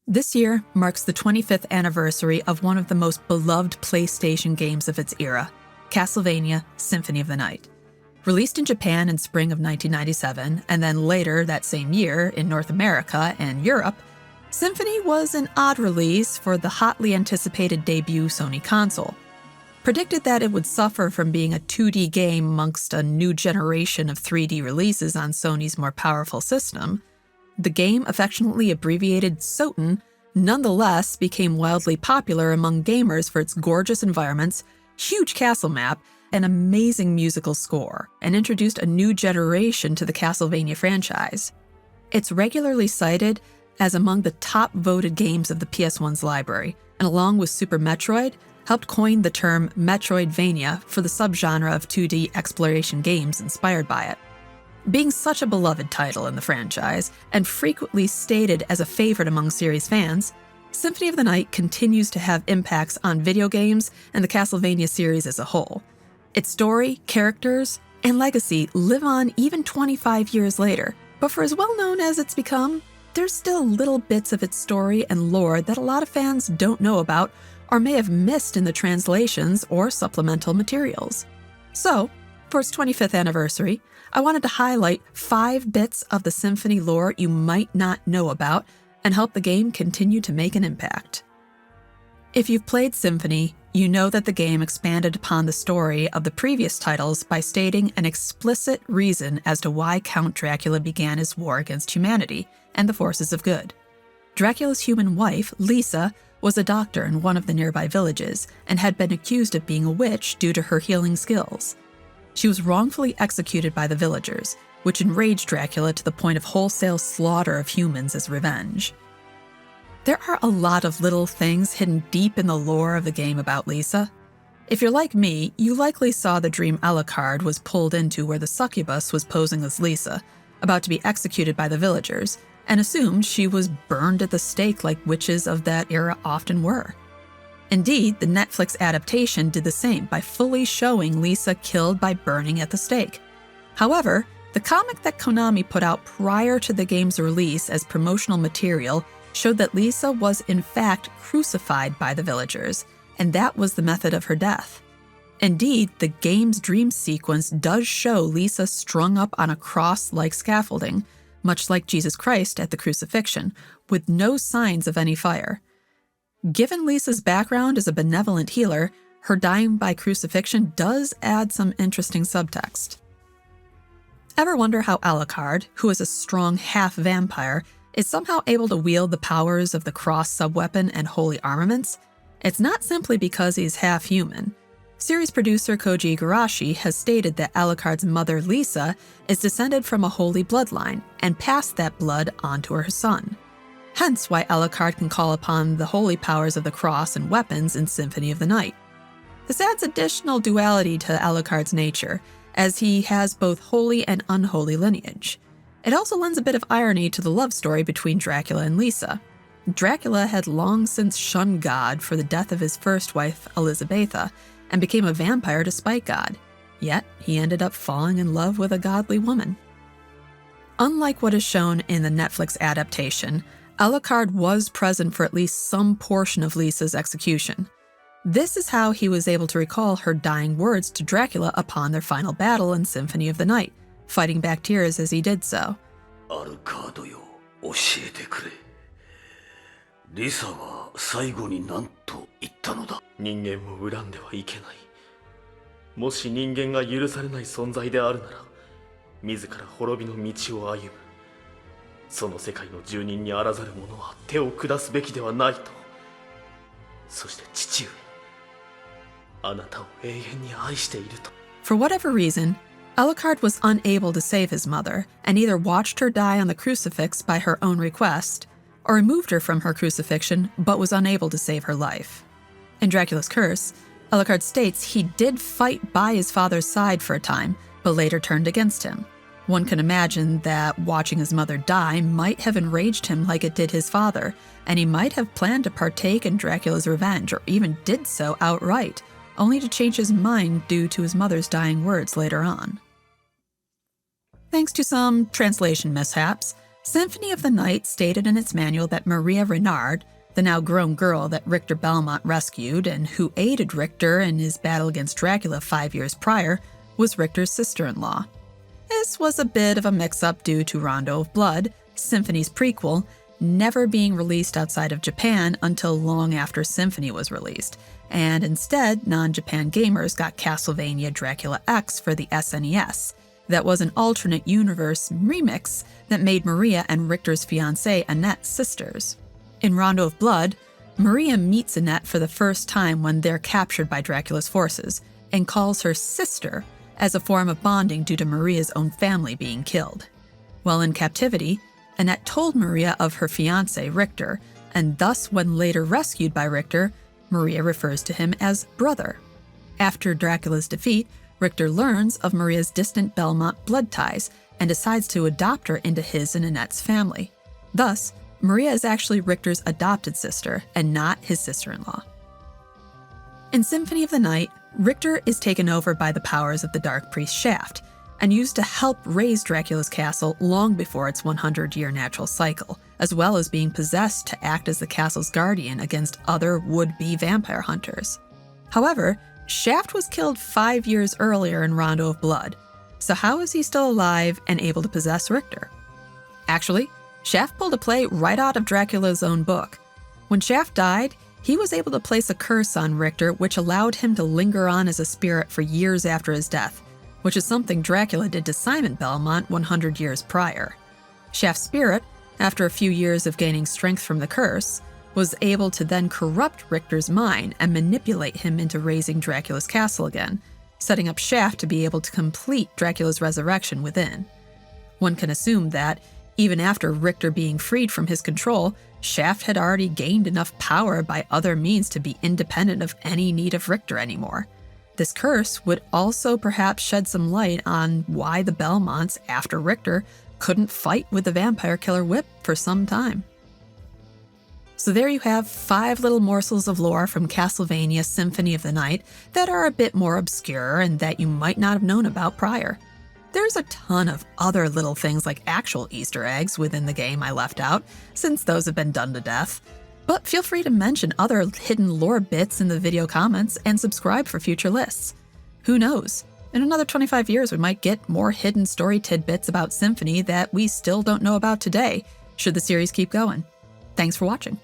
This year marks the 25th anniversary of one of the most beloved PlayStation games of its era, Castlevania Symphony of the Night. Released in Japan in spring of 1997, and then later that same year in North America and Europe, Symphony was an odd release for the hotly anticipated debut Sony console. Predicted that it would suffer from being a 2D game amongst a new generation of 3D releases on Sony's more powerful system, the game, affectionately abbreviated SotN, nonetheless became wildly popular among gamers for its gorgeous environments, huge castle map, and amazing musical score, and introduced a new generation to the Castlevania franchise. It's regularly cited as among the top-voted games of the PS1's library, and along with Super Metroid, helped coin the term Metroidvania for the subgenre of 2D exploration games inspired by it. Being such a beloved title in the franchise, and frequently stated as a favorite among series fans, Symphony of the Night continues to have impacts on video games and the Castlevania series as a whole. Its story, characters, and legacy live on even 25 years later, but for as well known as it's become, there's still little bits of its story and lore that a lot of fans don't know about or may have missed in the translations or supplemental materials. So, for its 25th anniversary, I wanted to highlight 5 bits of the Symphony lore you might not know about and help the game continue to make an impact. If you've played Symphony, you know that the game expanded upon the story of the previous titles by stating an explicit reason as to why Count Dracula began his war against humanity and the forces of good. Dracula's human wife, Lisa, was a doctor in one of the nearby villages and had been accused of being a witch due to her healing skills. She was wrongfully executed by the villagers, which enraged Dracula to the point of wholesale slaughter of humans as revenge. There are a lot of little things hidden deep in the lore of the game about Lisa. If you're like me, you likely saw the dream Alucard was pulled into where the succubus was posing as Lisa, about to be executed by the villagers, and assumed she was burned at the stake like witches of that era often were. Indeed, the Netflix adaptation did the same by fully showing Lisa killed by burning at the stake. However, the comic that Konami put out prior to the game's release as promotional material showed that Lisa was in fact crucified by the villagers, and that was the method of her death. Indeed, the game's dream sequence does show Lisa strung up on a cross-like scaffolding, much like Jesus Christ at the crucifixion, with no signs of any fire. Given Lisa's background as a benevolent healer, her dying by crucifixion does add some interesting subtext. Ever wonder how Alucard, who is a strong half-vampire, is somehow able to wield the powers of the cross subweapon and holy armaments? It's not simply because he's half-human. Series producer Koji Igarashi has stated that Alucard's mother, Lisa, is descended from a holy bloodline and passed that blood on to her son. Hence why Alucard can call upon the holy powers of the cross and weapons in Symphony of the Night. This adds additional duality to Alucard's nature, as he has both holy and unholy lineage. It also lends a bit of irony to the love story between Dracula and Lisa. Dracula had long since shunned God for the death of his first wife, Elizabetha, and became a vampire to spite God. Yet, he ended up falling in love with a godly woman. Unlike what is shown in the Netflix adaptation, Alucard was present for at least some portion of Lisa's execution. This is how he was able to recall her dying words to Dracula upon their final battle in Symphony of the Night, fighting back tears as he did so. Alucardよ、教えてくれ。リサは最後に何と言ったのだ。人間を恨んではいけない。もし人間が許されない存在であるなら、自ら滅びの道を歩む。その世界の住人にあらざる者は手を下すべきではないと。そして父上、あなたを永遠に愛していると。For whatever reason, Alucard was unable to save his mother, and either watched her die on the crucifix by her own request, or removed her from her crucifixion, but was unable to save her life. In Dracula's Curse, Alucard states he did fight by his father's side for a time, but later turned against him. One can imagine that watching his mother die might have enraged him like it did his father, and he might have planned to partake in Dracula's revenge, or even did so outright, only to change his mind due to his mother's dying words later on. Thanks to some translation mishaps, Symphony of the Night stated in its manual that Maria Renard, the now grown girl that Richter Belmont rescued and who aided Richter in his battle against Dracula 5 years prior, was Richter's sister-in-law. This was a bit of a mix-up due to Rondo of Blood, Symphony's prequel, never being released outside of Japan until long after Symphony was released, and instead, non-Japan gamers got Castlevania Dracula X for the SNES. That was an alternate universe remix that made Maria and Richter's fiancée Annette sisters. In Rondo of Blood, Maria meets Annette for the first time when they're captured by Dracula's forces, and calls her sister as a form of bonding due to Maria's own family being killed. While in captivity, Annette told Maria of her fiancé, Richter, and thus when later rescued by Richter, Maria refers to him as brother. After Dracula's defeat, Richter learns of Maria's distant Belmont blood ties and decides to adopt her into his and Annette's family. Thus, Maria is actually Richter's adopted sister and not his sister-in-law. In Symphony of the Night, Richter is taken over by the powers of the Dark Priest Shaft and used to help raise Dracula's castle long before its 100-year natural cycle, as well as being possessed to act as the castle's guardian against other would-be vampire hunters. However, Shaft was killed 5 years earlier in Rondo of Blood, so how is he still alive and able to possess Richter? Actually, Shaft pulled a play right out of Dracula's own book. When Shaft died, he was able to place a curse on Richter which allowed him to linger on as a spirit for years after his death, which is something Dracula did to Simon Belmont 100 years prior. Shaft's spirit, after a few years of gaining strength from the curse, was able to then corrupt Richter's mind and manipulate him into raising Dracula's castle again, setting up Shaft to be able to complete Dracula's resurrection within. One can assume that, even after Richter being freed from his control, Shaft had already gained enough power by other means to be independent of any need of Richter anymore. This curse would also perhaps shed some light on why the Belmonts, after Richter, couldn't fight with the vampire killer Whip for some time. So there you have 5 little morsels of lore from Castlevania Symphony of the Night that are a bit more obscure and that you might not have known about prior. There's a ton of other little things like actual Easter eggs within the game I left out, since those have been done to death. But feel free to mention other hidden lore bits in the video comments and subscribe for future lists. Who knows? In another 25 years we might get more hidden story tidbits about Symphony that we still don't know about today, should the series keep going. Thanks for watching.